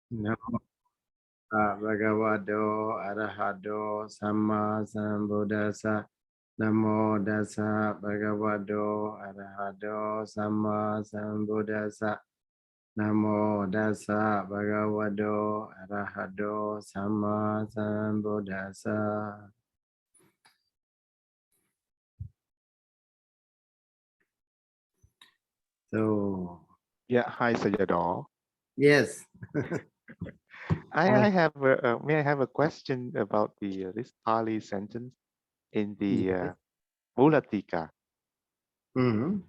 Namo Bhagavato Arahato Samma Sambuddhassa. Namo Dassa Bhagavato Arahato Samma Sambuddhassa. Namo Dassa Bhagavato Arahato Samma Sambuddhassa. So, Yeah, hi Sayadaw. yes. I have may I have a question about the this Pali sentence in the Yes. Mulatika. Mm-hmm.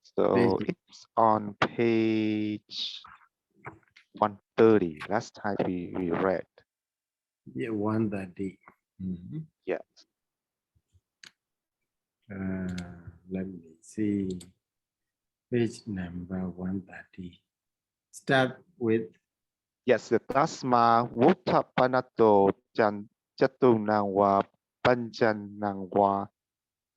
So it's on page 130. Last time we read. Yeah, 130. Mm-hmm. Yes. Let me see. Page number 130. Start with Yes, the Tasma Vuttapanato Chatunangwa Panjanangwa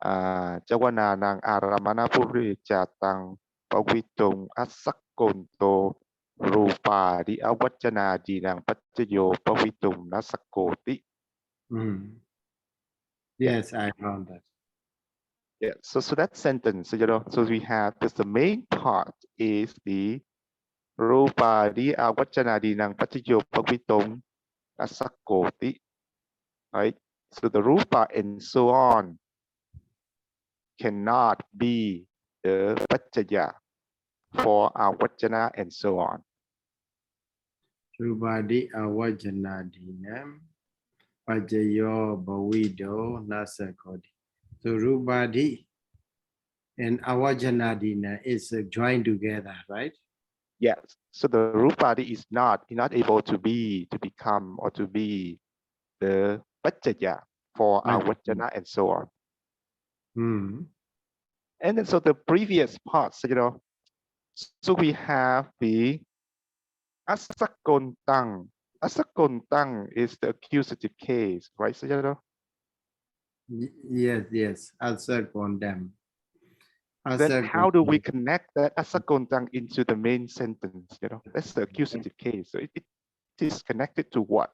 Jawana Aramana Puri Jatang Pawitung Asakonto Rupa di Awajana Dinang Pachayo Pawitung Nasakoti. Yes, I found that. Yeah, so that sentence, so we have this, the main part is the Rupa di Awajana Dinang Pachayo Pawitung Nasakoti, right? So the Rupa and so on cannot be the Pachaya for Awajana and so on. Rubadi awajanadinam pajayo bawido nasakodi. So Rubadi and awajanadina is joined together, right? Yes. So the Rupadi is not able to become or to be the Pachaya for Awajana and so on. And then so the previous parts, so we have the Asakontang. Asakontang is the accusative case, right, Sayadaw? Yes. Asakondam. Then how do we connect that Asakontang into the main sentence? That's the accusative case. So it is connected to what?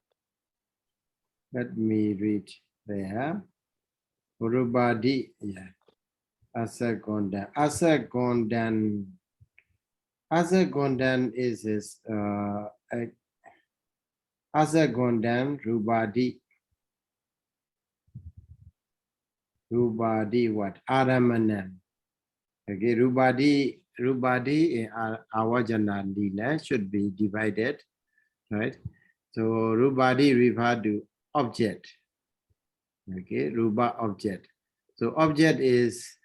Let me read there. Rubadi, yeah. Asakondan. Asakondan is Asakondan Rubadi. Rubadi what? Aramanam. Okay, Rubadi Awajanandina should be divided, right? So Rubadi refer to object. Okay, Ruba object. So object is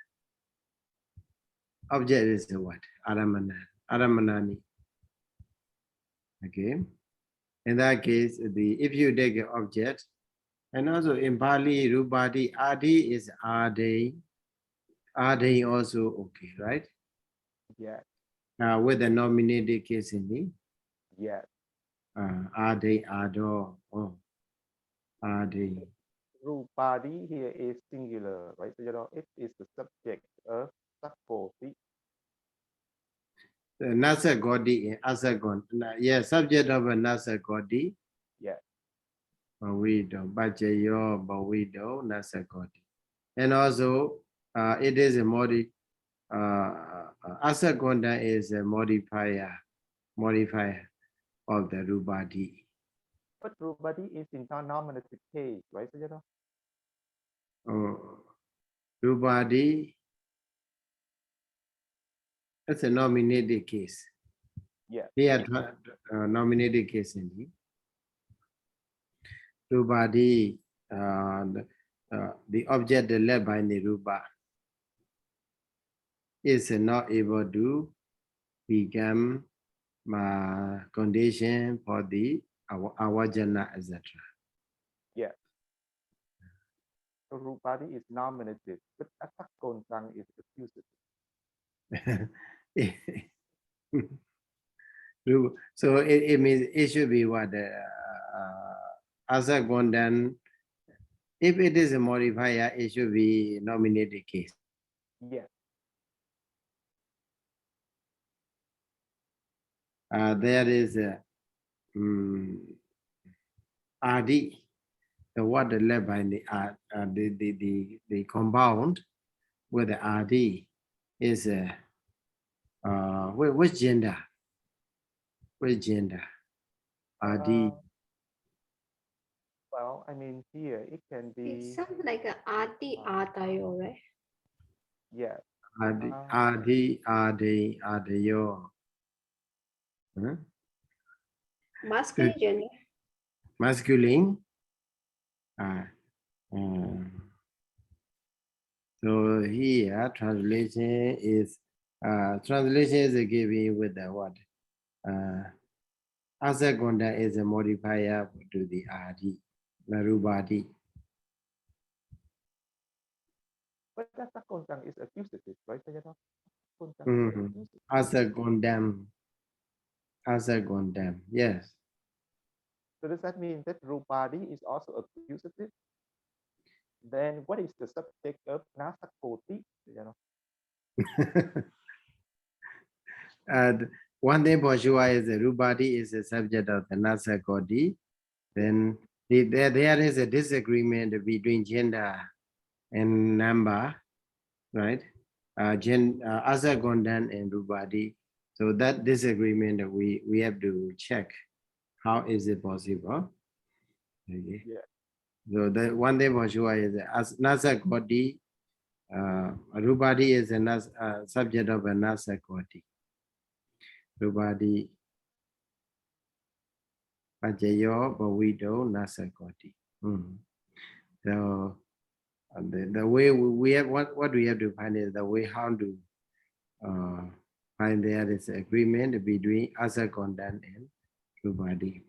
what? Aramanani. Okay. In that case, if you take an object, and also in Pali, Rubadi, Adi is Ade. Ade also okay, right? Yeah. With the nominated case in the Yeah. Ade, Ado, oh, Ade. Rupadi here is singular, right? So it is the subject of Sakoti. Nasa Godi, Asagon. Yeah, subject of a Nasa Godi. Yeah. Bawido, Bajayo, Bawido, Nasa Godi. And also, it is a Asagonda is a modifier of the Rubadi. But Rupadi is in non-nominative case, right? So Rubadi, that's a nominated case. yeah. Here, nominated case in the Rubadi, the object led by Niruba is not able to become condition for the Awajana, etc. Yeah. So Rupadi is nominative, but Asakontang is accusative. So it means it should be what Asagondan. If it is a modifier, it should be nominated case. Yeah. There is Adi, the water left by the compound with the Adi is which gender? Which gender? Adi. Well, I mean, here it can be. It sounds like an Adi Adayo, right? Yeah. Adayo. Huh? Masculine gender. Masculine. So here translation is given with the what? Asagonda is a modifier to the Adi, Narubadi. But Asakondang is accusative, right? Asagondam, yes. So does that mean that Rupadi is also accusative? Then what is the subject of Nasakoti? One thing for sure is the Rupadi is the subject of the Nasakoti. Then there is a disagreement between gender and number, right? Asagondan and Rupadi. So that disagreement we have to check. How is it possible? Okay. Yeah. So the one thing for sure is as Nasakoti, Rupadi is a subject of a Nasakoti. Rupadi Pajayo Bawido Nasakoti. So the way we have what we have to find is the way how to find there is agreement between Asagondan and Rupadi.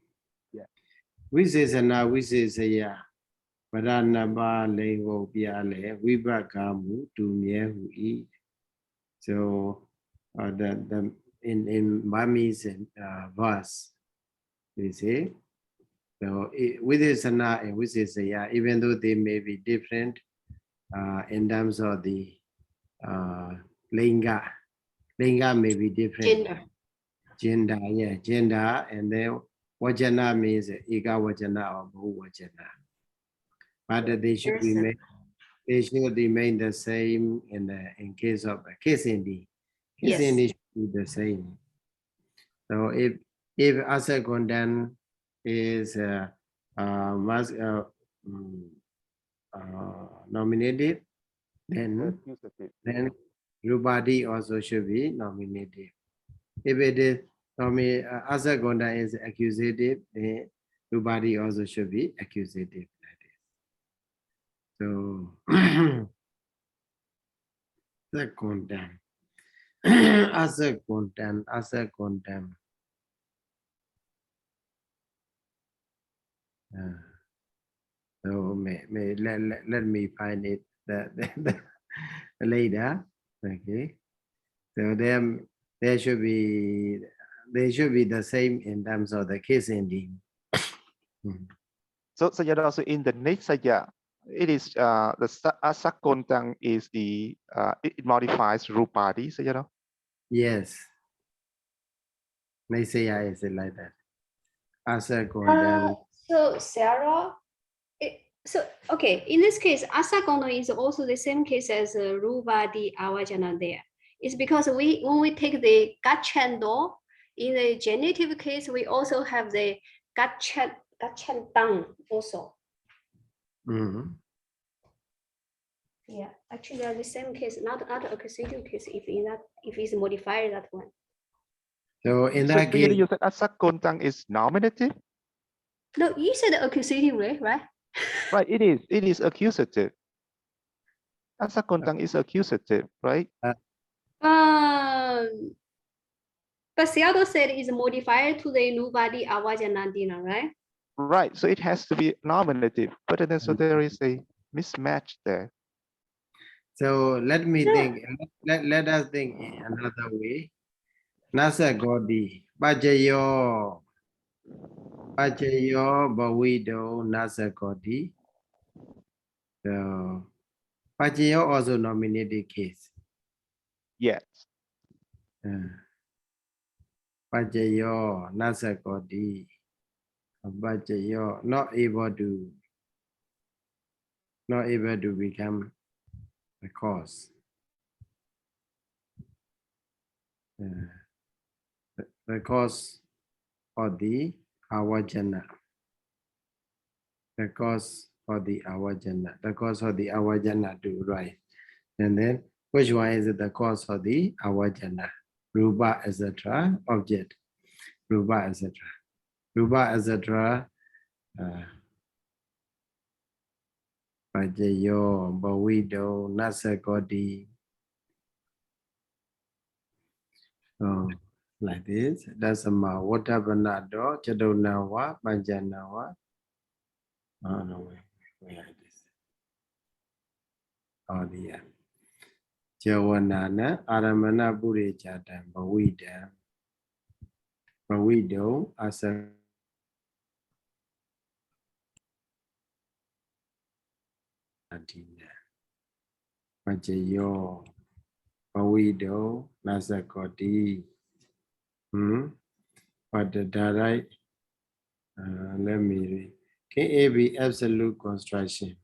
Yeah. Visesaya Padanaba Levo Biale Vipakamu Tumyehu E. So the in Burmese verse they say so Videsana and Visesaya, even though they may be different in terms of the linga may be different. Gender, yeah, gender, and then Wajana means Ega Wajana or Bhu Wajana. But they should remain the same in case of Kisindi. Kisindi should be the same. So if Asagondan is nominated, then Rupadi also should be nominated. If it is Asagonda is accusative, then Rupadi also should be accusative. So Asagondan. Asagondan. So let me find it later. Okay. So they should be the same in terms of the case ending. So you also in the next saya, it is the Asakontang is the it modifies Rupadi, so you know. Yes. Naysaya is it like that? Asakontang. So Sarah, so okay, in this case, Asakondo is also the same case as Rupadi Awajana there. It's because when we take the Gachando, in the genitive case, we also have the Gachandang also. Yeah, actually they're the same case, not accusative case if it's modified that one. So in that case, you said Asakontang is nominative? No, you said accusative, right? Right, it is accusative. Asakontang is accusative, right? But Sayadaw said it's modified to the Nubadi Awajanandina, right? Right, so it has to be nominative, but then so there is a mismatch there. So let me think. Let us think another way. Nasa Godi Pajayo Bawido Nasa Godi. So Pajayo also nominated case. Yes. Pajayo Nasa Godi. Abhajayo, not able to become the cause. The cause of the awajana. The cause for the awajana. The cause of the awajana to rise. And then, which one is the cause of the awajana? Rupa, etc. Object. Rupa, etc. Rupa, etc. Pajayo, Bawido, Nasakoti. Like this. That's a ma. Watabanado, Chadonawa, Panjanawa. Oh no, wait, this. Oh yeah. Jawanana, Aramana Buri Chata, Bawida. Bawido, Asa. Pajayo, Bawido, Nasakoti. But the right, let me read. Can be absolute construction?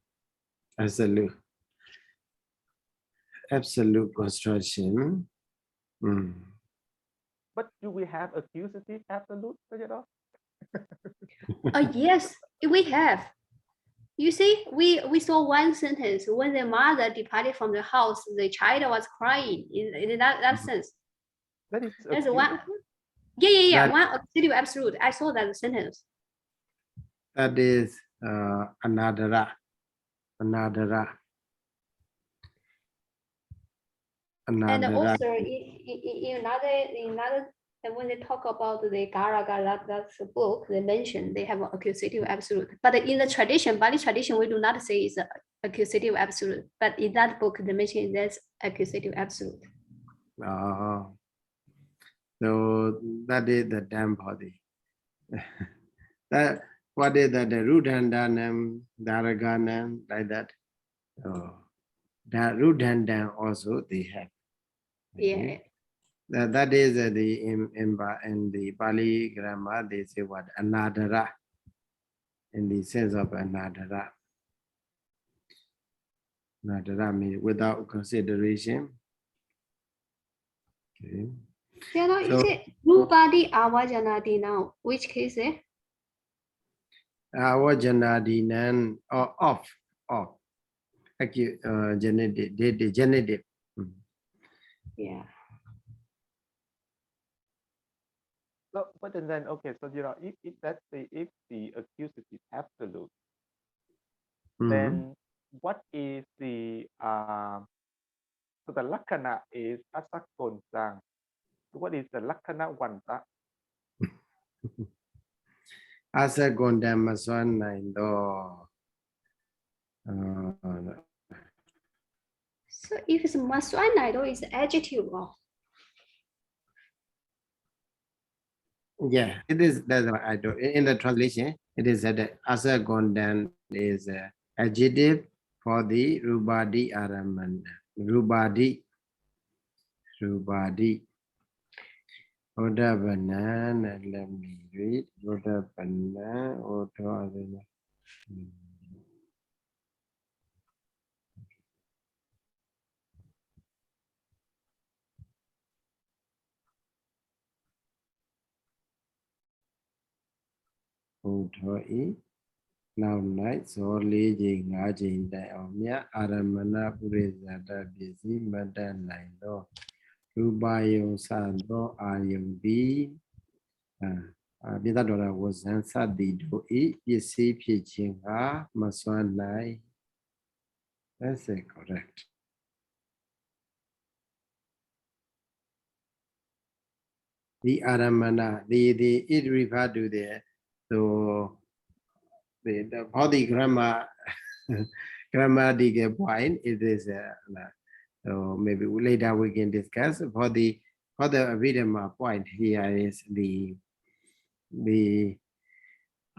Absolute construction. But do we have accusative absolute, Sayadaw? Yes, we have. You see, we saw one sentence when the mother departed from the house, the child was crying. In that sense, That is there's one. Yeah. One accusative absolute. I saw that sentence. That is another. And also in another, when they talk about the Garaga, that's a book they mention they have an accusative absolute. But in the tradition, Bali tradition, we do not say it's an accusative absolute. But in that book, they mention that's accusative absolute. So that is the damn body. That what is that? The Rudhandanam, Daraganam, like that. That Rudhandan also they have. Yeah. That is the in the Pali grammar they say what anadara, in the sense of anadara. Anadara means without consideration. Okay. Yeah, is it Rupadi Avajanadi now? Which case? Avajanadinan or off. Genitive. Yeah. So, but then okay, so if let's say if the accusative is absolute, then what is the so the lakkhana is asakonsang. What is the lakkhana wanta? Asagondamaswanaṇḍo. So if it's maswanaido, it's adjective. Yeah, it is. That's what I do. In the translation, it is that asagondan is adjective for the rubadi aramana. Rubadi. Odabana, let me read. Odabana, Odabana. Now night, so leading Ajin Diomia, Aramana Purizada busy, Madan Naido, Rubayo Sando, Ayumbi, Abhidhamma was answered the do eat, you see, pitching, Maswan Nai. That's correct. The Aramana, it referred to there, so the body grammatical point it is so maybe later we can discuss for the Abhidhamma point here is the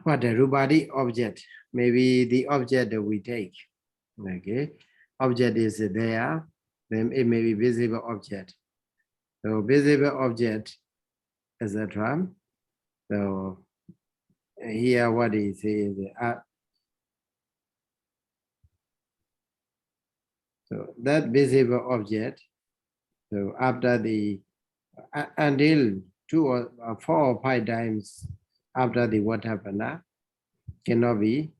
what the rubadi object, maybe the object that we take. Okay, object is there, then it may be visible object. So visible object, etc. So here what he says. So that visible object. So after the until 2 or 4 or 5 times after the Vatapana cannot be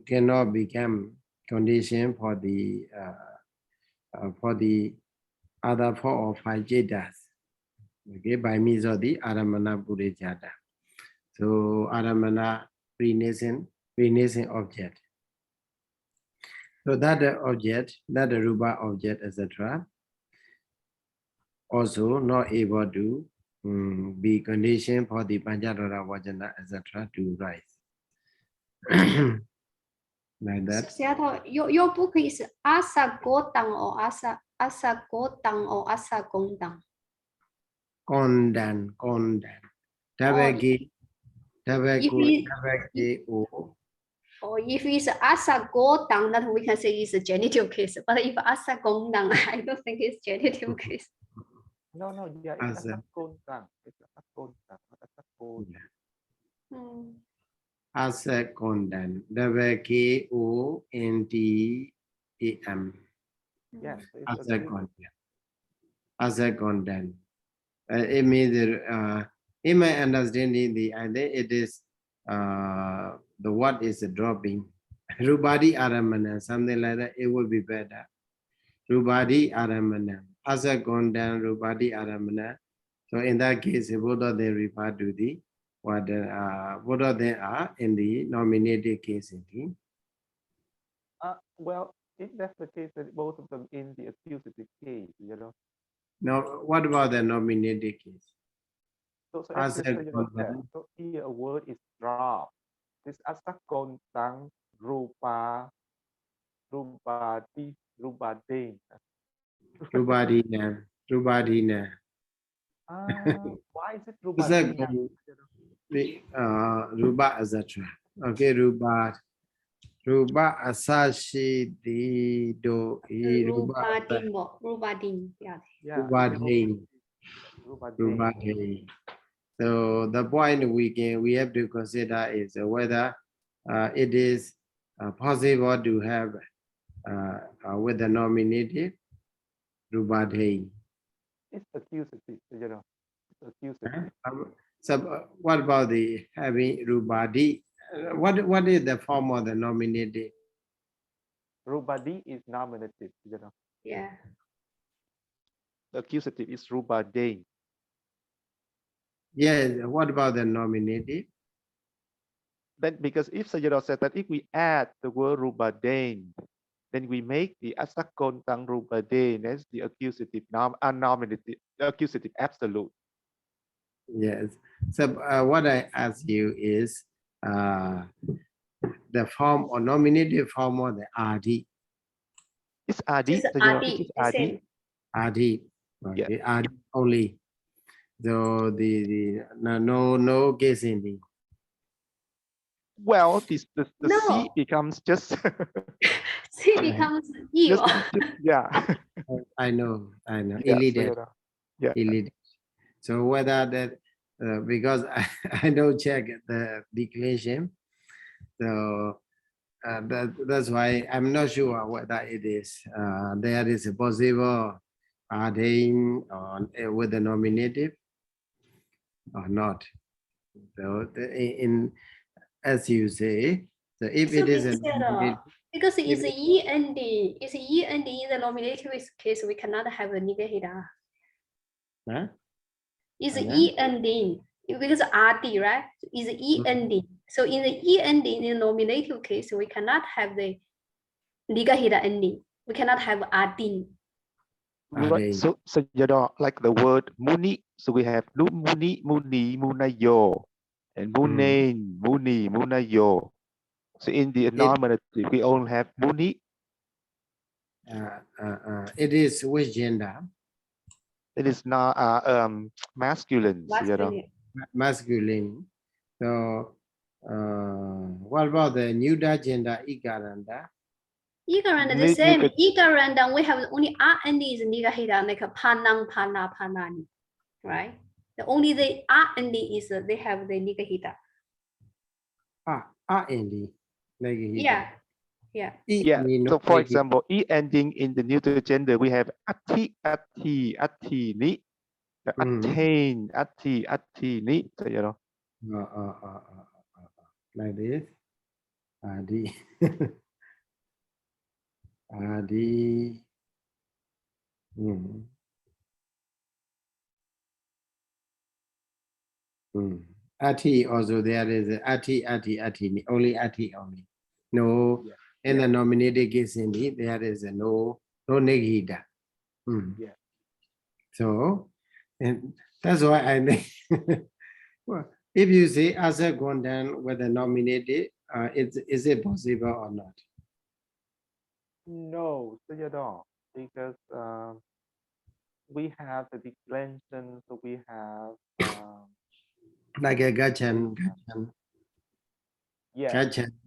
cannot become condition for the other 4 or 5 jettas. Okay, by means of the Aramana Buddhajata. So Aramana renascent object. So that object, that Rupa object, etc., also not able to be conditioned for the Panchadhara Vajana, etc., to rise. Like that. Sayadaw, your book is Asagodang or Asagodang or Asagondang? Kondan. Tabaki. Or if it's Asagodang, that we can say it's a genitive case. But if Asagondang, I don't think it's genitive case. No, yeah, it's Asagondang. It's Asagondang. Asagondan. K-O-N-D-A-M. Yes. Asagondan. It means in my understanding, it is the word is dropping. Rubadi Aramana, something like that, it would be better. Rubadi Aramana. Asagondan, Rubadi Aramana. So in that case, both of them refer to the what both of them are in the nominated case. Well, if that's the case, that both of them in the accusative case, you know. Now, what about the nominated case? So here a word is dropped. This Asagontang Rubading. Rubadina. Why is it Rubadina? Ruba etc. Okay, Ruba asashi do Rubadin. Yeah. Rubadin. So the point we have to consider is whether it is possible to have with the nominative Rubadin. It's accusative, you know. It's accusative. So what about the having Rubadi? What is the form of the nominative? Rubadi is nominative, you know. Yeah. The accusative is Rubadin. Yes. What about the nominative? Then, because if Sayadaw said that if we add the word Rubadin, then we make the Asagontang Rubadin as the accusative nominative, accusative absolute. Yes. So what I ask you is the form or nominative form of the Adi. It's Adi. It's Adi. Adi. Adi. Okay. Yeah. Adi only. So the no case in the. Well, the C becomes just. C becomes you. Yeah. I know. Yeah, Illiterate. Yeah. Illiterate. So whether that because I don't check the declaration, so that's why I'm not sure whether it is there is a possible adding with the nominative or not. So as you say, so if it is a because it's END, it's END in the nominative case, we cannot have a negahida. Huh? It's END because RD, right? Is END. So in the END in the nominative case, we cannot have the negahida ending. We cannot have RD. Right. So you know, like the word muni. So we have muni, munayo, and munain, muni, munayo. So in the nominative, we only have muni. It is which gender? It is not masculine. You know? Masculine. So what about the neuter gender ikaranda? Ikaranda the same. Ikaranda we have only R and D is negahida like a panang panani, right? The only the R and D is they have the negahida. Indi. Yeah. Yeah. Yeah. So for example, E ending in the neuter gender, we have ati, ati, ati, ni, attain, ati, ati, ni. So, you know. Like this. Adi. Adi. Ati also there is ati, only ati only. No, in the nominated case indeed, there is a no negida. Yeah. So, and that's why I think, well, if you say asa gondan with a nominated, is it possible or not? No, Sayadaw, because we have the declension, so we have Like a gachan, yeah.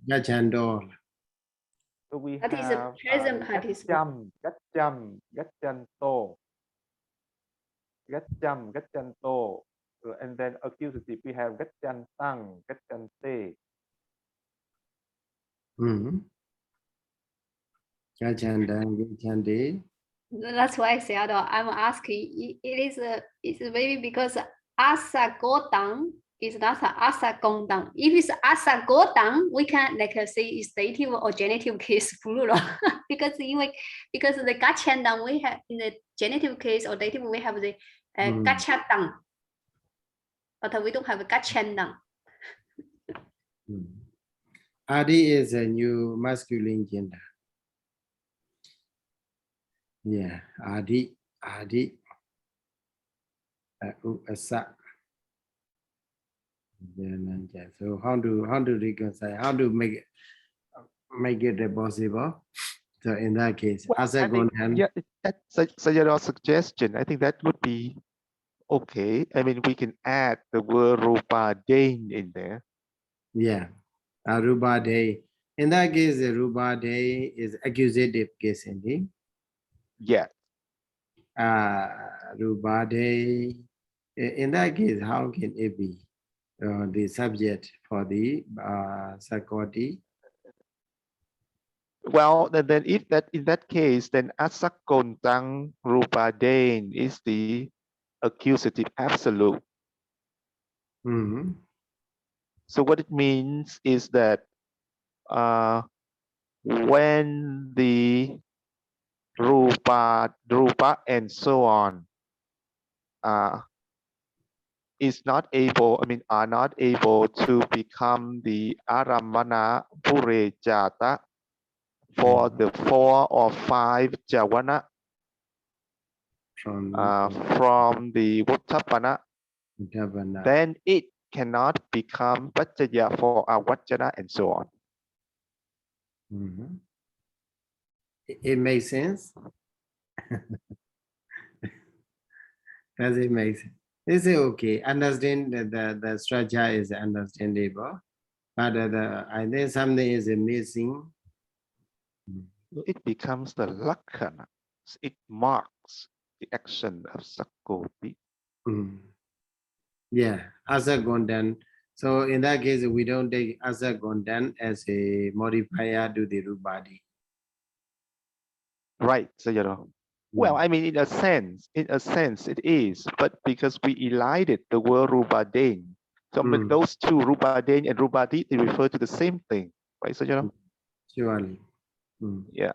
gachan door. So we That is have a present participle. gachanto, gachanto, and then accusative we have gachantang, gachante. That's why I said I'm asking. It's maybe because asa godang is not asa gondang. If it's asa godang, we can like say it's dative or genitive case plural because the gachandang we have in the genitive case or dative we have the gachatang, but we don't have a gachandang. Adi is a new masculine gender. Yeah, adi. Asa. So how to reconcile? How to make it possible? So in that case, Well, asa gondan. Yeah, that's your suggestion. I think that would be okay. I mean, we can add the word rupadain in there. Yeah, rupade. In that case, the rupade is accusative case indeed. Yeah. Rupade. In that case, how can it be the subject for the sakoti? Well, then if that in that case, then asakontang rupadain is the accusative absolute. So what it means is that when the rupa and so on is not able, are not able to become the aramana purejata for the 4 or 5 javana from the Vuttapana, then it cannot become Pachaya for Avajjana and so on. It makes sense. Does it make sense? Is it okay? Understand that the structure is understandable, but I think something is missing. It becomes the lakkhana. It marks the action of Sakoti. Yeah, asa gondan. So in that case, we don't take asa gondan as a modifier to the rupadi. Right, so well, in a sense it is, but because we elided the word rupadain, so those two, rupadain and rupadi, they refer to the same thing, right? So surely. Yeah.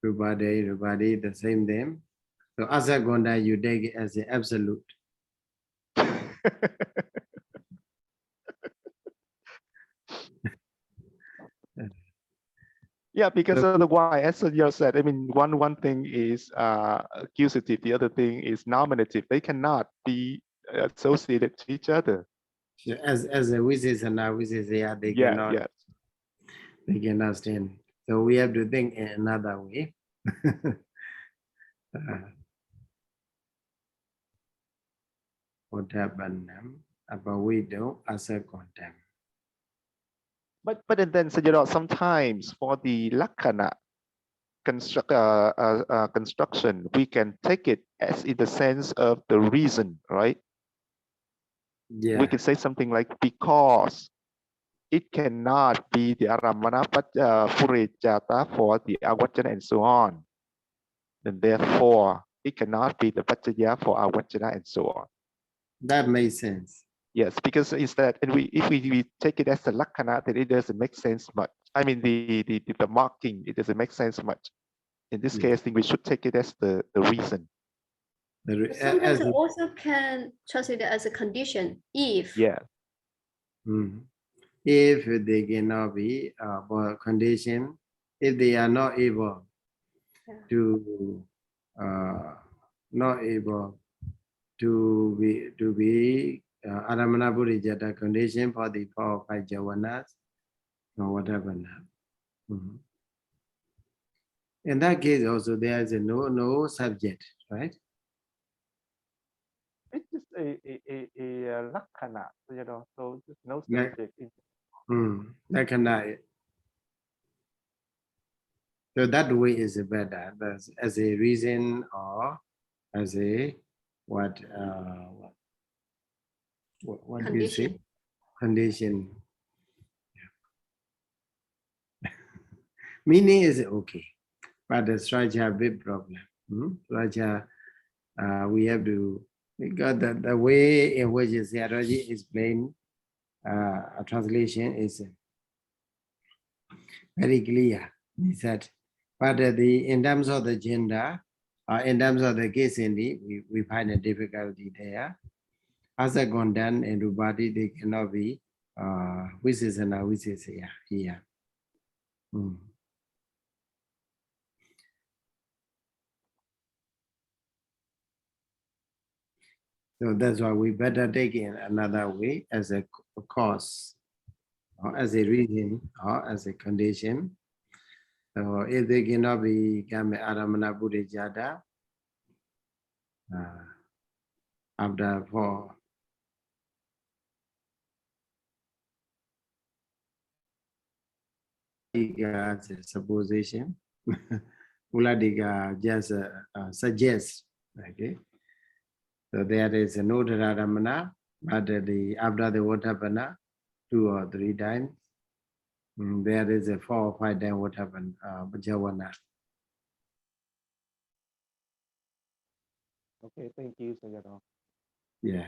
Rupadi, the same thing. So asa gonda, you take it as an absolute. Yeah, because otherwise, as you said, one thing is accusative, the other thing is nominative. They cannot be associated to each other. As a wishes and our wishes, yeah, they cannot. They cannot stand. So we have to think in another way. What happened? But we do as a contempt. But then sometimes for the lakkhana construction, we can take it as in the sense of the reason, right? Yeah. We can say something like because it cannot be the aramana purejata for the avajjana and so on. And therefore, it cannot be the paccaya for avajjana and so on. That makes sense. Yes, because instead, and if we take it as the lakhana, then it doesn't make sense much. I mean, the marking, it doesn't make sense much. In this case, I think we should take it as the reason. Sometimes it also can translate it as a condition if. Yeah. If they cannot be condition, if they are not able to be aramana purejata condition for the 4 or 5 javanas or whatever now. In that case also there is a no subject, right? It's just a lakhana, you know, so just no subject. Lakhana. So that way is better as a reason or as a what do you say? Condition. Meaning is okay, but the structure a big problem. Structure we have to, because the way in which Sayadaw explained a translation is very clear. He said, but in terms of the gender, in terms of the case indeed, we find a difficulty there. As a content and Rupati, they cannot be Visesana Visesaya here. So that's why we better take it another way as a cause, or as a reason, or as a condition. So if they cannot be aramana purejata after 4. Supposition. Uladika just suggests, okay. So there is no dharamana, but after the Vatapana, 2 or 3 times, there is a 4 or 5 times Vatapana, Javana. Okay, thank you, Sayadaw. Yeah,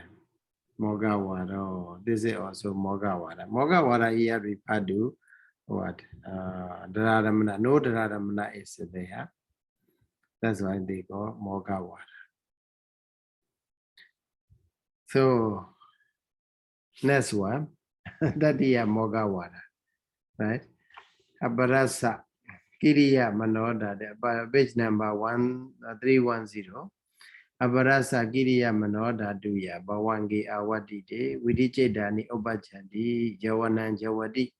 Mogawara. This is also Mogawara. Mogawara here referred to what? Dharamana. No dharamana is there. That's why they call Mogawara. So next one, that is Mogawara, right? Abarasa Kiriya Manoda, page number 310. Abarasa Kiriya Manoda Duya Bawangi Awadide Vidichedani Obachadi Jawanan Jawadi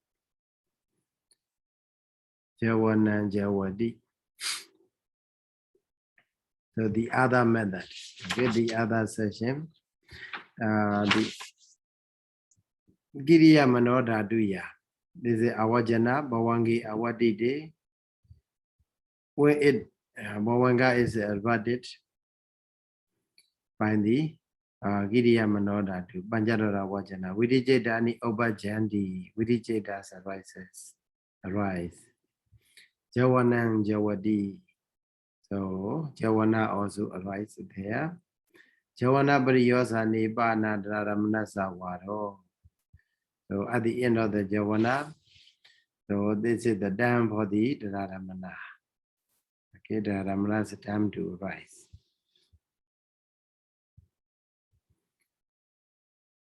Jawanan Jawadi. So the other method, okay, the other session, the Kiriya Manoda Duya. This is Awajana Bawangi Awadide, where it Bawanga is adverted by the Kiriya Manoda to Banjadara Wajana. Vidijedani Obajandi, Vidijedas arise. Jawanan Jawadi. So Jawana also arises there. Jawana Bariyosa Nibana Dharamana Sawaro. So at the end of the Jawana, so this is the dam for the Dharamana. Okay, Dharamana is the time to rise.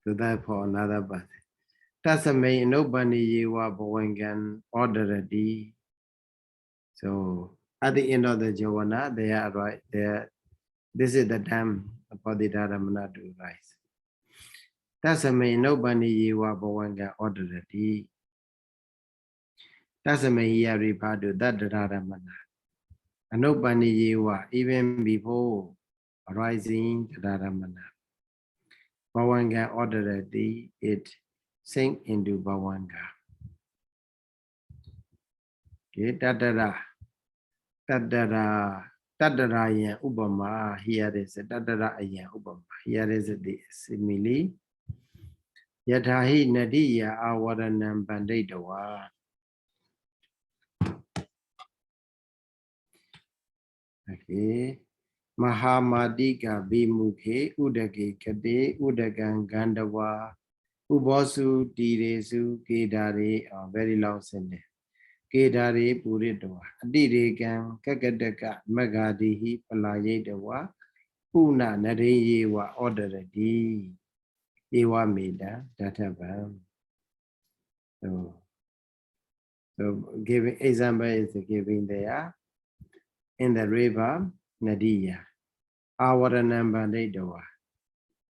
So therefore another birth. Tasame nobody Yewa Bawangan already. So at the end of the Jawana, they are right there. This is the dam for the Dharamana to rise. Tasame nobody Yewa Bawanga already. Tasame Yaripadu that Dharamana. And nobody Yewa even before rising the Dharamana. Bawanga already it sink into Bawanga. Okay, Tadara Yan Ubama, here is a Tadara Yan Ubama. Here is the simile. Yatahi nadiya awaranam banditawa. Okay. Mahamadika bimukhe udake kade udagan gandawa ubosu diresu kedare, very long sentence. Kedare puridwa adiregan kagadaka magadihi palayedawa puna nareyewa orderadi ewa meda databam. So giving example is giving there in the river Nadia. Awaranam Bandedoa,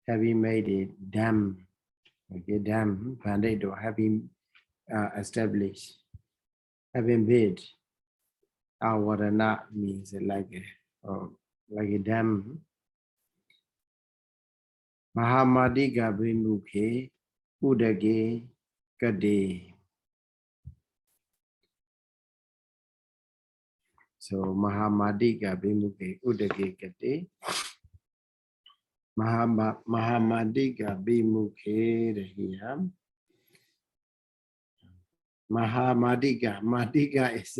having made a dam, okay, dam Bandedo, having established, having built. Awarana means like a dam. Mahamadi Gabrimuke, Udage, Gade. So Mahamadi Gabrimuke, Udage, Gade. Mahamadi Gabrimuke, here. Mahamadiga. Madiga is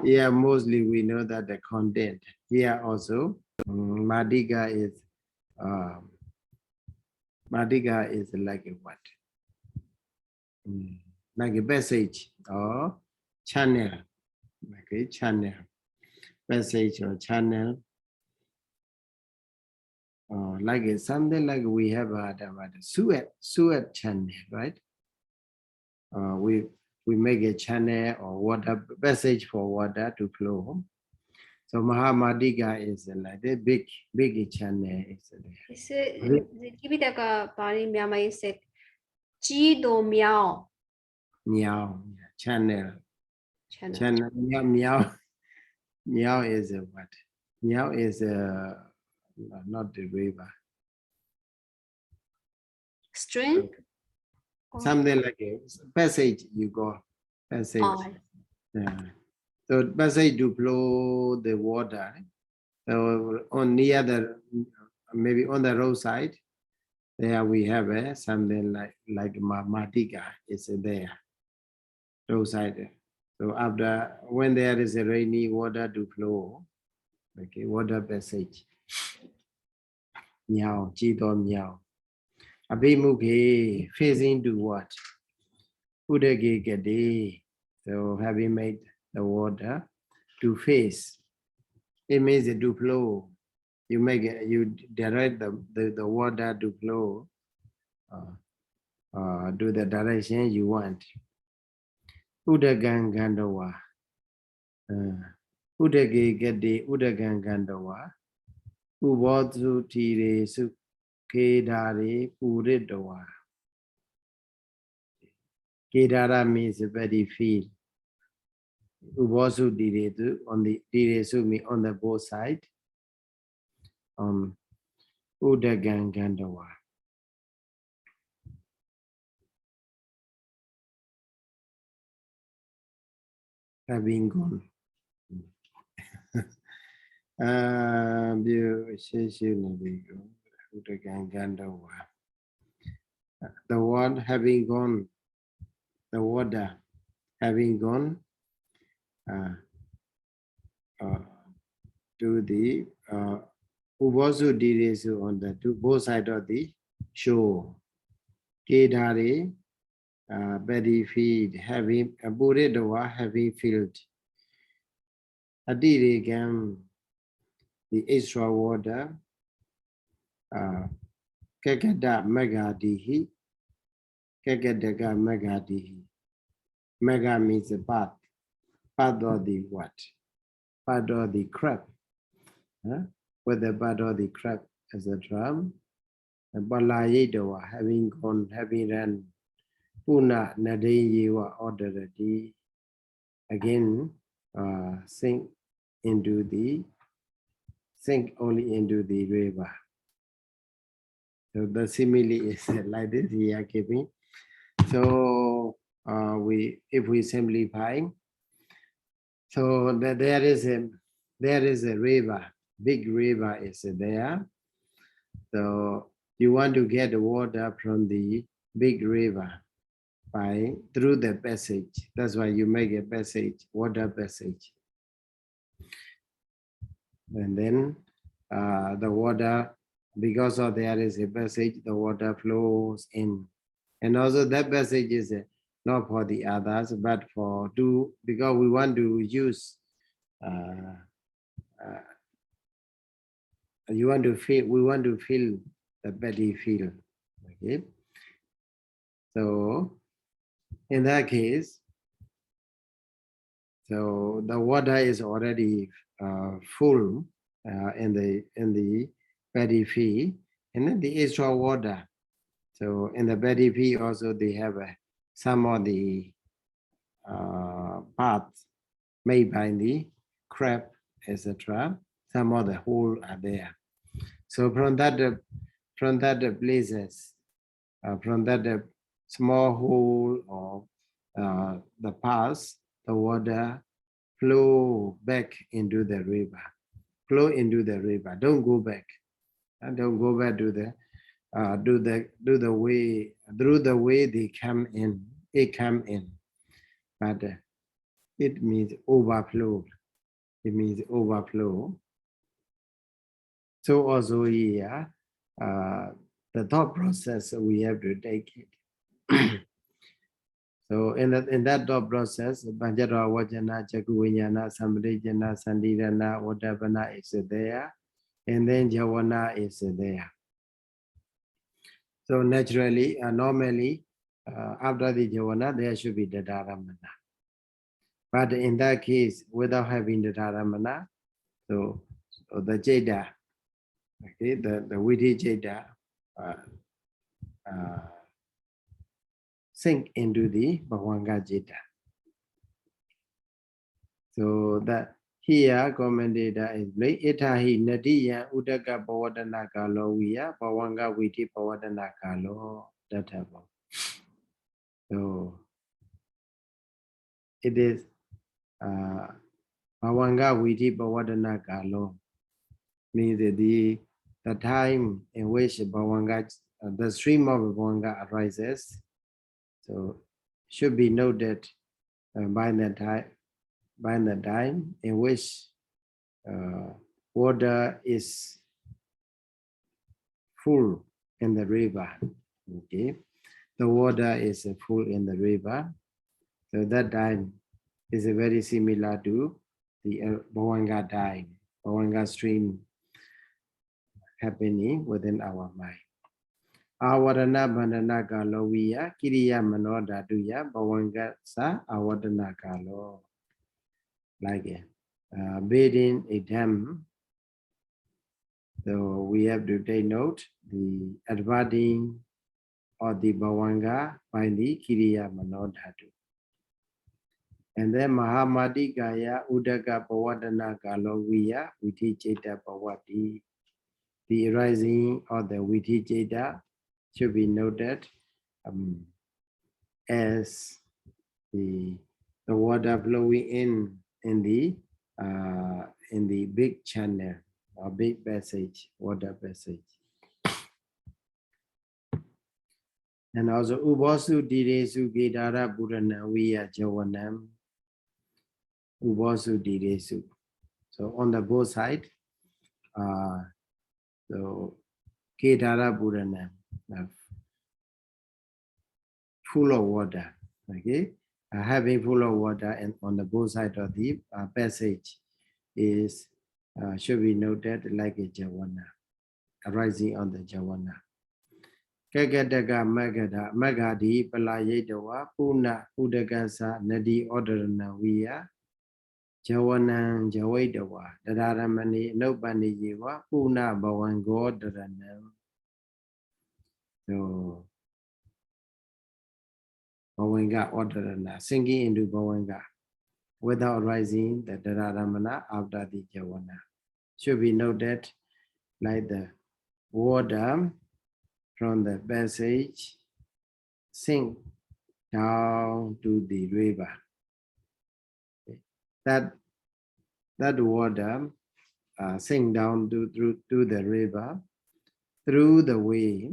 here mostly we know that the content. Here also Madiga is like a what? Like a message or channel. Like a channel. Message or channel. Like a, something like we have about the Suez channel, right? We make a channel or water passage for water to flow. So Mahamadiga is like the big channel. Is the Piṭaka Pali Myanmar is said Jido Miao. Meow channel. Channel meow. Meow is a what? Meow is not the river. String? Something like a passage you go. Passage. Yeah. So passage to flow the water. So on the other, maybe on the roadside, there we have something like Madiga is there. Roadside. So after when there is a rainy water to flow, okay, water passage. Meow, Jido meow. Abhimukhe facing to what? Udage gade. So having made the water to face, it means to flow. You make it, you direct the water to flow. Do the direction you want. Udagan gandawa. Udage gade udagan gandawa. Ubodzu tire su kedare puridawa. Kedara means very field. Ubosu diretu on the diresu means on the both side. Udagan gandawa. Having gone. The one having gone, the water having gone to the Ubosu diresu on the both sides of the shore. Kedare, body feed, having a Buddha having filled. Adirigam, the extra water. Kekada megadihi. Kekadaga megadihi. Mega means a path. Path of the what? Path of the crab. With the path of the crab as a drum. Balayedawa, having gone, having run. Puna nadeyewa orderadi. Again, sink only into the river. So the simile is like this here giving. So if we simplify, so there is a river, big river is there. So you want to get the water from the big river by through the passage. That's why you make a passage, water passage. And then the water, because of there is a passage, the water flows in. And also that passage is not for the others, but for two, because we want to use, we want to fill the paddy field. Okay. So in that case, so the water is already full in the paddy field, and then the extra water. So in the paddy field also they have some of the parts made by the crab, etc. Some of the hole are there. So from that places, from that small hole or the parts, the water flow back into the river. Flow into the river. Don't go back. Don't go back to the do the way through the way they come in. It come in, but it means overflow. It means overflow. So also here, the thought process we have to take it. So in that thought process, Panjara Vajana, Chakuvinyana, Samridjana, Sandirana, Wadavana is there, and then Jawana is there. So naturally, normally, after the Jawana, there should be the Dharamana. But in that case, without having the Dharamana, so the Jeda, okay, the witty Jeda, sink into the Bhavanga Jeta. So that here commentator is like Itahi Nadiya Udaka Pawadana Kalo Via Bhavanga Viti Pawadana Kalo. That happened. So it is Bhavanga Viti Pawadana Kalo means the time in which Bhavanga, the stream of Bhavanga arises. So should be noted by the time in which water is full in the river. Okay, the water is full in the river. So that time is very similar to the Bhavanga time, Bhavanga stream happening within our mind. Awadana bandana kalo viya kiriya manoda duya bhavanga sa awadana kalo. Like building a dam. So we have to take note the adverting of the bhavanga by the kiriya manodhatu. And then Mahamadi Gaya Udaka Pawadana Kalo Viya Viti Cheta Pawati. The arising of the Viti Cheta should be noted as the water flowing in the big channel or big passage, water passage. And also Ubosu Diresu Gedara Burana Viya Javanam. Ubosu Diresu. So on the both side, so Gedara Burana, full of water. Okay, having full of water and on the both side of the passage is should be noted like a Jawana, arising on the Jawana. Kagataka Magada Magadi Palayedawa Puna Udagansa Nadi Orderana Via Jawana Jawedawa Dadaramani Nobani Yiva Puna Bawango Dadanam. So Bhavanga Orderana, sinking into Bhavanga without rising the Dadaramana after the Jawana. Should be noted like the water from the passage sink down to the river. That water sink down to the river through the way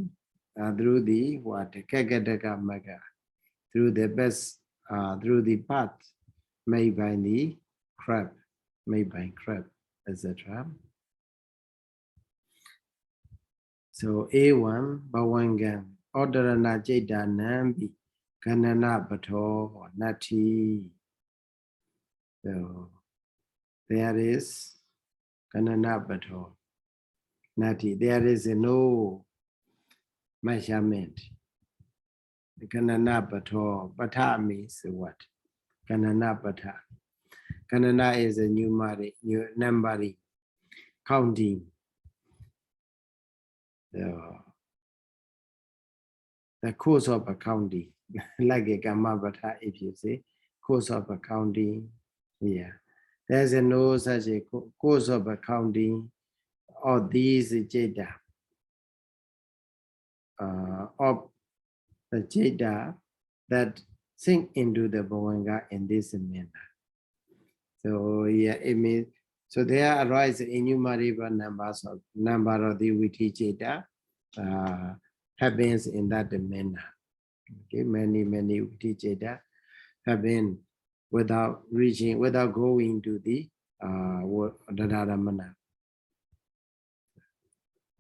through the what Kakataka Maga, through the best, through the path made by the crab, etc. So A1 Bawangam Orderana Jeda Nambi Kanana Bato Nati. So there is Kanana Bato Nati. There is no measurement. The Kanana Bato Bata means what? Kanana Bata. Kanana is a numeric, numbering, counting. The course of accounting, like a Gamma Bata, if you say, course of accounting, yeah. There's no such a course of accounting or these Jeda of the Jeda that sink into the Bhavanga in this manner. So yeah, it means so there arise innumerable numbers of number of the witty Jeda happens in that manner. Okay, many witty Jeda happen without reaching, without going to the Dadaramana.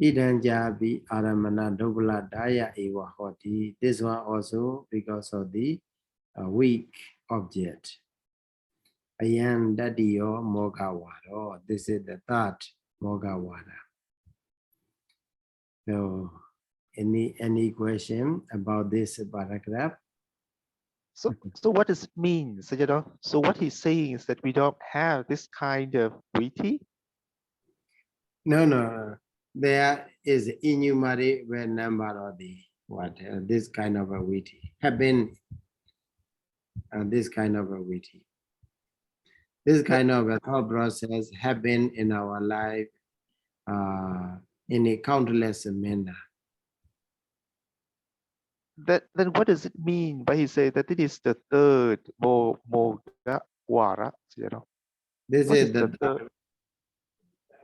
Idanjabi Aramana Dobla Daya Ewa Hoti. This one also because of the weak object. Ayan Dadiyo Mogawara. This is the third Mogawara. So any question about this paragraph? So what does it mean, Sayadaw? So what he's saying is that we don't have this kind of witty? No. There is innumerable number of the what this kind of a witty have been this kind of a witty. This kind of a thought process have been in our life in a countless manner. Then what does it mean by he say that it is the third Mogawara? This What is the third?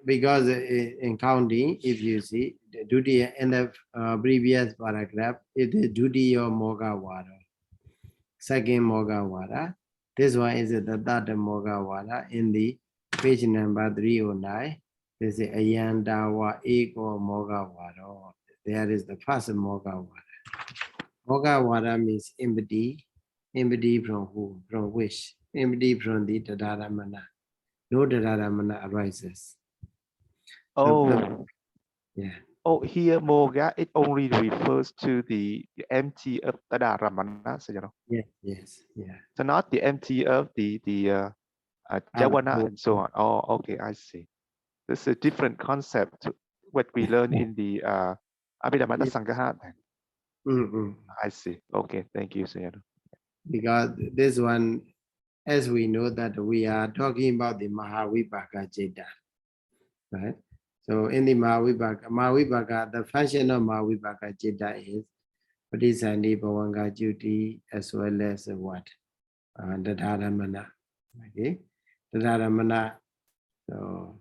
Because in counting, if you see the duty in the previous paragraph, it is duty of Mogawara, second Mogawara. This one is the third Mogawara in the page number 309. This is Ayandawa Eko Mogawara. There is the first Mogawara. Mogawara means empty from who? From which? Empty from the Dadaramana. No Dadaramana arises. Oh, yeah. Oh, here Moga, it only refers to the empty of Tadaramana. Yes. So not the empty of the Jawana and so on. Oh, okay, I see. This is a different concept to what we learn in the Abhidhamma Saṅgaṇā. I see. Okay, thank you, Sayadaw. Because this one, as we know that we are talking about the Mahavipāka Jeta, right? So in the Mahavipāka, the function of Mahavipāka Jeta is Patisandhi Bhavanga duty as well as what? Dadaramana. Okay? Dadaramana. So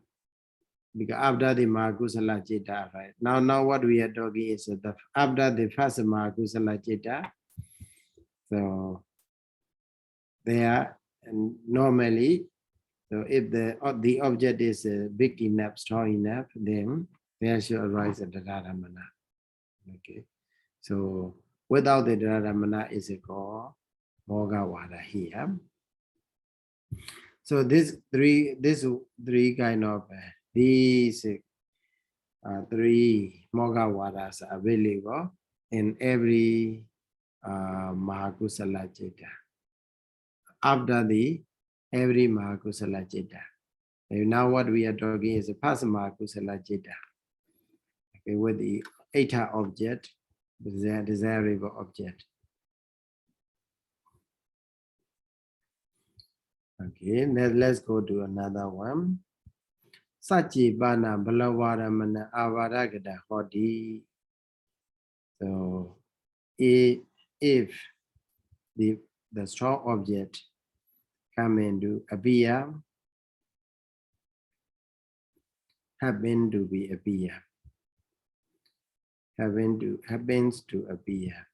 because after the Mahakusala Jeta, right? Now what we are talking is that after the first Mahakusala Jeta, so there and normally, so if the object is big enough, strong enough, then there should arise a Dadaramana. Okay, so without the Dadaramana is called Mogawara here. So these three kind of these three Mogawaras are available in every Mahakusala Jeta. After the every Mahakusala Jeta. Now what we are talking is a past Mahakusala Jeta. Okay, with the eta object, the desirable object. Okay, let's go to another one. Sachibana Balavaramana Avaragada Hodi. So if the strong object come into Abhidhamma, happen to be Abhidhamma. happens to appear.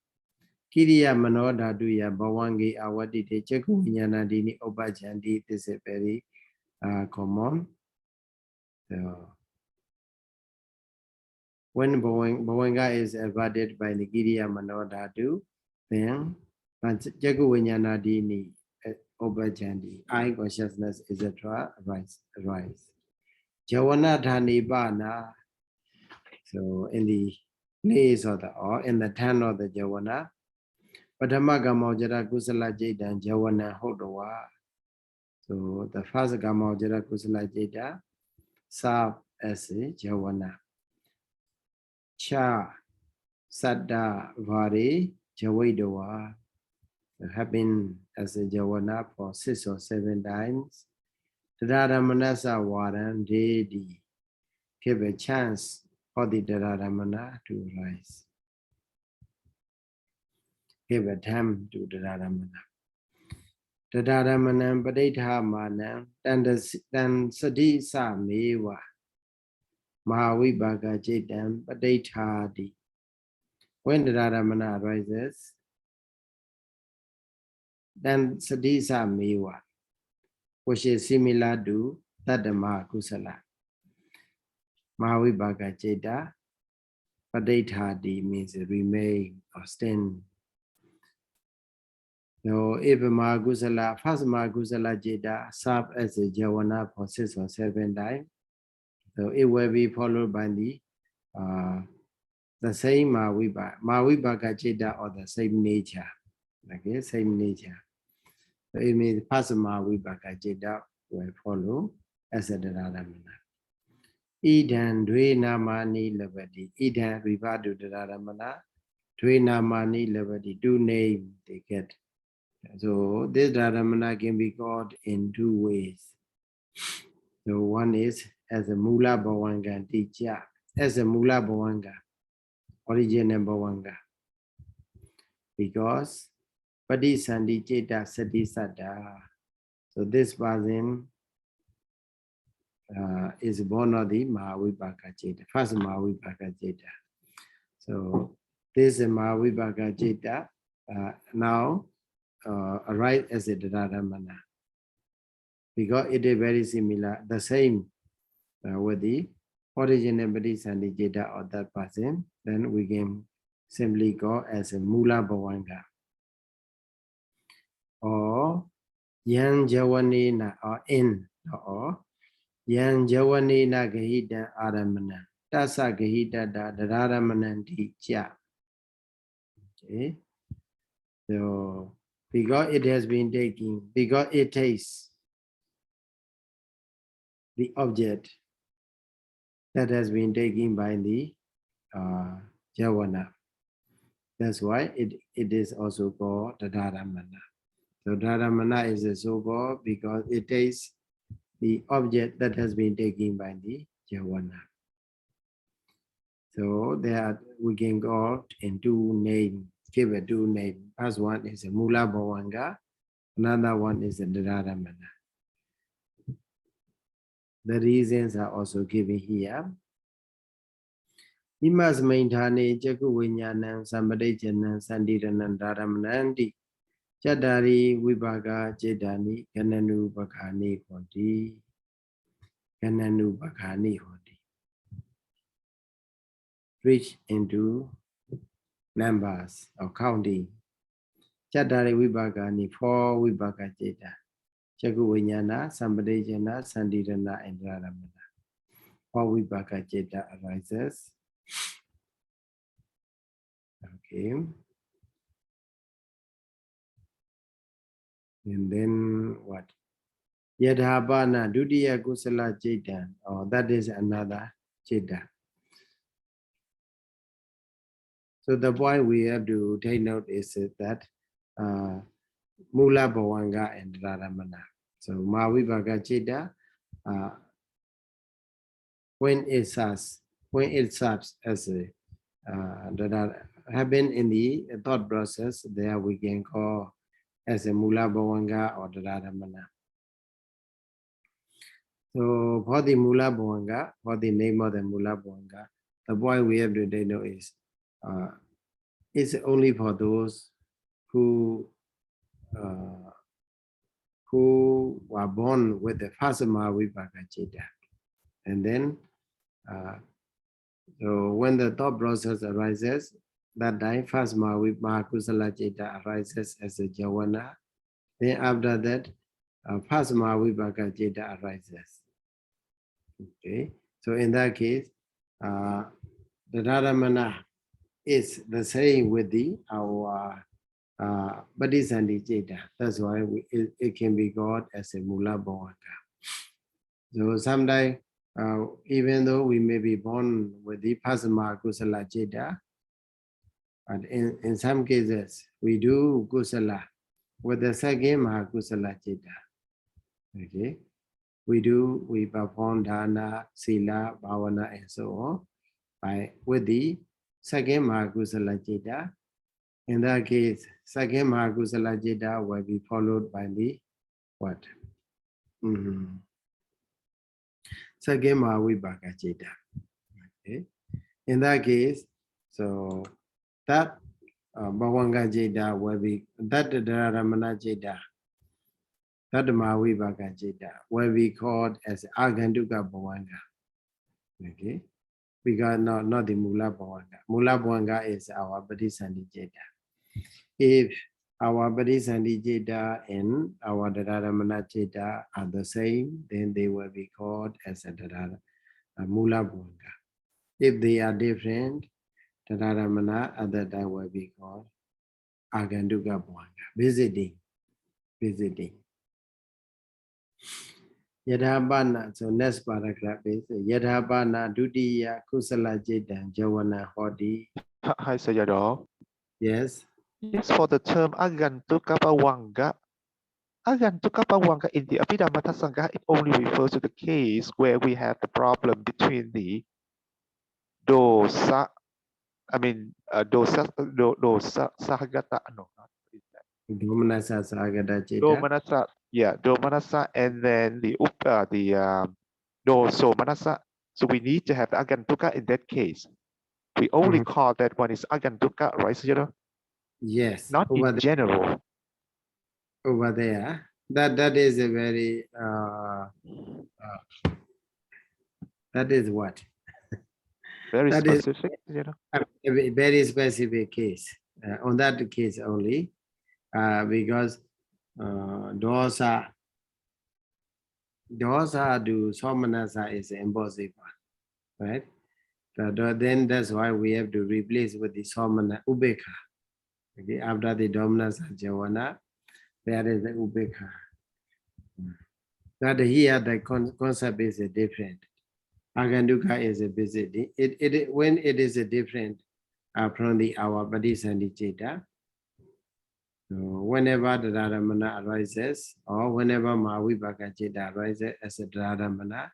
Kiriya manodhatuya bhavangi awatite chakku vinyanadini obajandi. This is very common. So, when bhavanga is averted by the kiriya manodhatu, then chakku vinyanadini obajandi, eye consciousness, etc. arise. Jawana dhani bana. So in the place of or in the tongue of the Jawana, Padama Gamojara Kusala Jeda Jawana Hodowa. So the first Gamojara Kusala Jeda serve as a Jawana. Cha Sada Vari Jawadowa have been as a Jawana for 6 or 7 times. Tadara Manasa Waran Dedi give a chance for the Dhararamana to rise. Give a time to Dhararamana. Dhararamana Padetha Mana dan Sadi Sa Mewa Mahavibhaga Chetan Padetha Di. When Dhararamana arises, then Sadi Sa Mewa, which is similar to Tadama Kusala. Mahavibhaga Cheta, Padethadi means remain or stand. So if Mahagusala, first Mahagusala Cheta serve as a Jawana for 6 or 7 times, so it will be followed by the same Mahavibhaga Cheta or the same nature. Okay, same nature. So it means first Mahavibhaga Cheta will follow as a Dhararamana. Idan Dvenamani Lavati. Idan Rivadu Dhararamana. Dvenamani Lavati. 2 names they get. So this Dhararamana can be called in 2 ways. So one is as a Mula Bhavanga teacher. As a Mula Bhavanga. Original Bhavanga. Because Padi Sandi Cheta Sati Sada. So this person is born of the Mahavibhaga Cheta, first Mahavibhaga Cheta. So this Mahavibhaga Cheta now arise as a Dhararamana. Because it is very similar, the same with the original Bodhisattva Cheta of that person, then we can simply go as a Mula Bhavanga. Or Yan Jawanina or in or Yan Jawanina Gahita Aramana. Tasa Gahita da Dharamananti Cha. Okay. So because it has been taking, because it takes the object that has been taken by the Jawana. That's why it is also called the Dharamana. So Dharamana is a so-called because it takes the object that has been taken by the Jawana. So there we can go in 2 names, give it 2 names. First one is a Mula Bhavanga, another one is a Dharamana. The reasons are also given here. Imas maintane Jaku Vinyanam Sambadejana Sandiranan Dharamanandi Chadari Vibhaga Jedani Kananu Bakhani Hoti. Kananu Bakhani Hoti. Reach into numbers or counting. Chadari Vibhagani 4 Vibhaga Jeta. Jaku Vinyana, Sambadejana, Sandirana, and Dharamana. 4 Vibhaga Jeta arises. Okay. And then what? Yadhabana Dudiya Kusala Jeta. Oh, that is another Jeta. So the point we have to take note is that Mula Bhavanga and Dharamana. So Mahavibhaga Cheta, when it serves as a that happen in the thought process, there we can call as a Mula Bhavanga or Dharamana. So for the Mula Bhavanga, for the name of the Mula Bhavanga, the point we have to take note is is only for those who were born with the first Mahavipaka Citta. And then, so when the thought process arises, that time first Mahakusala Citta arises as a Javana. Then after that, first Mahavipaka Citta arises. Okay, so in that case, the Dharamana is the same with our Padisandhi Citta. That's why it can be called as a Mula Bhavaka. So sometimes, even though we may be born with the first Mahakusala Citta, but in some cases, we do Kusala with the second Mahakusala Citta. Okay, we perform Dana, Sila, Bhavana, and so on with the second Mahakusala Citta. In that case, second Mahakusala Citta will be followed by the what? Second Mahavipaka Citta. Okay. In that case, so that Bhavanga Citta will be, that Dharamana Citta, that Mahavipaka Citta will be called as Aganduka Bhavanga. Okay. Because not the Mula Bhavanga. Mula Bhavanga is our Padisandhi Citta. If our Padisandhi Citta and our Dharamana Citta are the same, then they will be called as a Mula Bhavanga. If they are different, Dharamana at that time will be called Aganduka Bhavanga, visiting. Yadhabana, so next paragraph is Yadhabana Dutiya Kusala Citta Javana Hodi. Hi, Sayadaw. Yes. Yes, for the term Agantukapawanga, Agantukapawanga in the Abhidhamma Sangha, it only refers to the case where we have the problem between the dosa, dosa sahagata, no, not Domanasa Sagada Citta. Domanasa, yeah, Domanasa, and then the Doso Manasa. So we need to have the Agantuka in that case. We only call that one is Agantuka, right, Sayadaw? Yes. Not in general. Over there, that is a very that is what? Very that specific, is a very specific case. On that case only, because dosa to somanasa is impossible, right? So then that's why we have to replace with the somana ubekha. Okay, after the domanasa javana, there is the ubekha. But here the concept is different. Aganduka is a visiting. When it is a different from the our Padisandhi Citta. So whenever the Dharamana arises, or whenever Mahavipaka Citta arises as a Dharamana,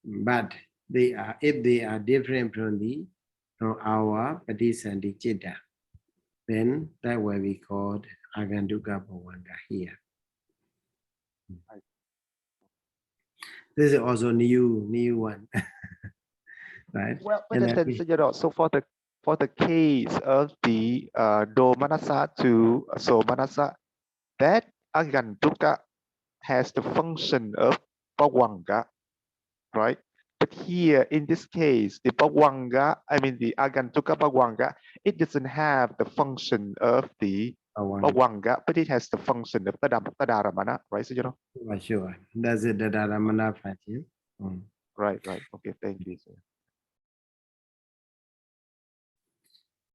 but they are, if they are different from our Padisandhi Citta, then that will be called Aganduka Bhavanga here. This is also new one, right? Well, but then, so for the case of the Domanasa to Somanasa, that Agantuka has the function of Bhavanga, right? But here in this case, the Bhavanga, the Agantuka Bhavanga, it doesn't have the function of the Bhavanga, but it has the function of Dharamana, right, Sayadaw? Sure. That's it, the Dharamana function. Right. Okay, thank you, sir.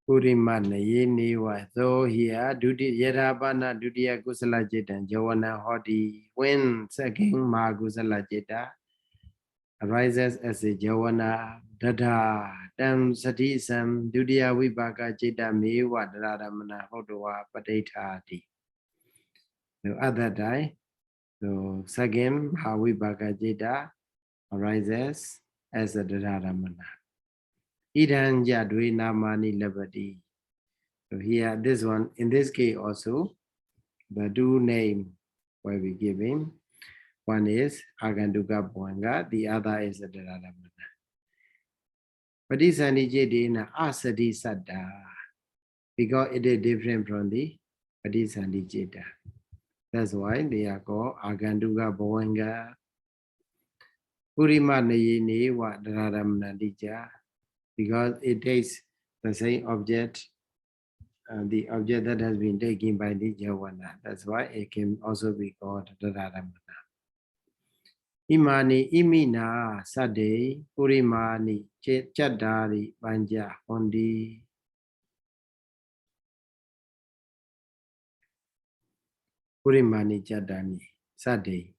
Purimana Yeniwa. So here, Yadhabana Dutiya Kusala Citta Javana Hodi. When second Mahakusala Citta arises as a Javana, Dada, Tam Sati Sam, Dutiya Vipāka Citta Mewa Dharamana Hodwa Padetati. So at that time, so second Mahavipaka Citta arises as a Dharamana. Idhan Jadwe Namani Labadi. So here, this one, in this case also, the two names will be given. One is Aganduka Bhavanga, the other is a Dharamana. Padisandijeta asadi satta. Because it is different from the Padisandijeta. That's why they are called Aganduga Bhavanga. Purima Nayini wa Dhararamnadija. Because it takes the same object, the object that has been taken by the Javana. That's why it can also be called Dhararamana. Imani imina sade purimani chadari banja hondi. Purimani chadani sade.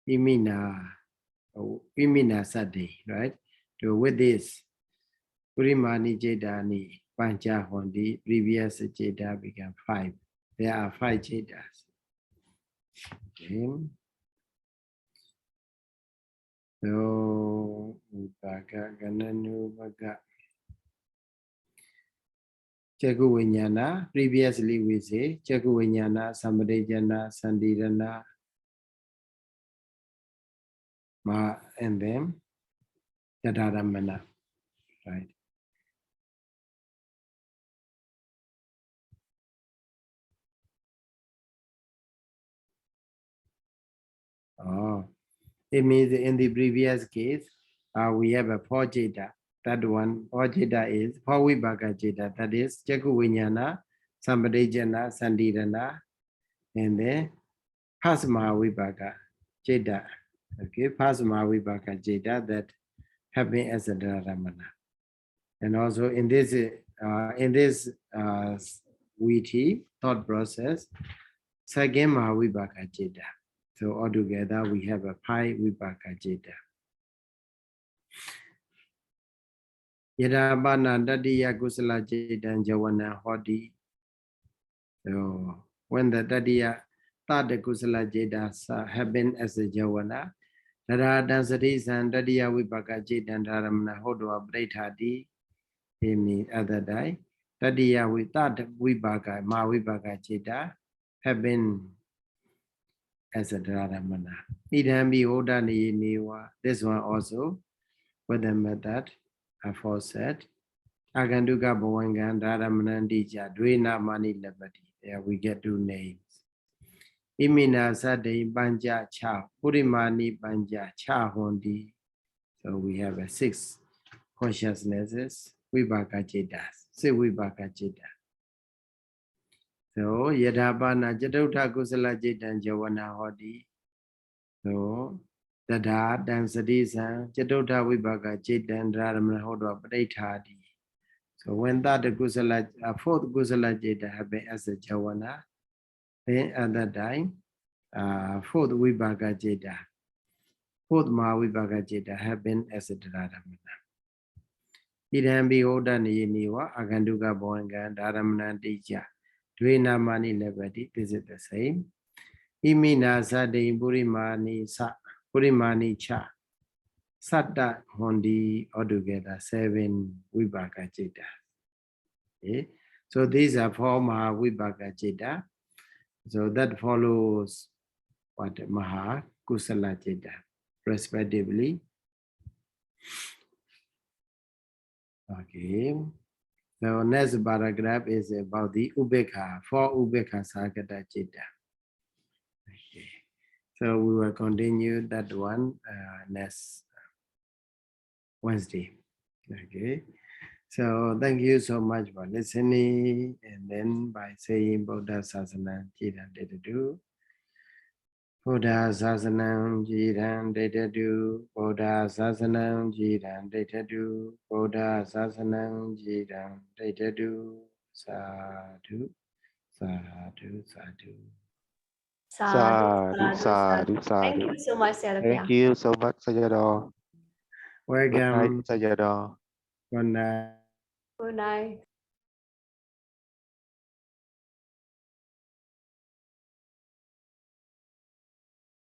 Imina sade, right? So with this, purimani chadani banja hondi, previous cheda become 5. There are 5 chedas. Okay. So, Vipāka Gananubhaga. Chaku Vinyana, previously we say Chaku Vinyana, Samadejana, Sandirana, Ma, and then Tadaramana, right? Oh, it means in the previous case, we have a 4 jeta. That one, 4 jeta is 4 Vipāka jeta. That is Chaku Vinyana, Samadejana, Sandirana, and then Pasma Vipāka jeta. Okay, Pasma Vipāka jeta that happen as a Dharamana. And also in this witty thought process, second Mahavipāka jeta. So altogether we have a 5 Vipāka jeta. Yadabana Dadiya Kusala jeta Jawana Hodi. So when the Dadiya Tada Kusala jeta happen as a Jawana, Dada Dansatis and Dadiya Vipāka jeta and Dharamana Hodwa Braithadi. In the other day, Tadiya with that Vipāka, Ma Vipāka Jeta have been as a Dharamana. Idambi Oda Niwa, this one also, with the method aforesaid. Aganduga Bhavangan, Dharamana Dija, Dvena Mani Liberty. There we get 2 names. Imina Sade Banja Cha, Purimani Banja Cha Hondi. So we have a 6 consciousnesses. Vipāka jetas, say Vipāka jeta. So Yadabana Jadauta Kusala jetan Jawana Hodi. So Dada Dansadisa Jadauta Vipāka jetan Dharamana Hodwa Braithadi. So when that Kusala 4th Kusala jeta happen as a Jawana, then at that time 4th Vipāka jeta, 4th Mahavipāka jeta happen as a Dharamana. Idambi Oda Niwa, Aganduga Bhavanga, Dharamana Dija, Dvena Mani Liberty, this is the same. Imina Sade Purimani Sa, Purimani Cha, Satta Hondi, altogether 7 Vipāka jeta. Okay. So these are 4 Mahavipāka jeta. So that follows what Maha Kusala jeta, respectively. Okay. So next paragraph is about the Ubekha, 4 Ubekha Sakata Chitta. Okay. So we will continue that one next Wednesday. Okay. So thank you so much for listening, and then by saying Buddha Sasana Jiran Dedadu. Buddha Sasanam Jiran Dedadu, Buddha Sasanam Jiran Dedadu, Buddha Sasanam Jiran Dedadu, Sadhu, Sadhu, Sadhu. Sadhu, sadhu, Thank sadhu. you so much, Sayadaw. Thank you so much, Sayadaw. Good night, Welcome. Sayadaw. Good night. Good night.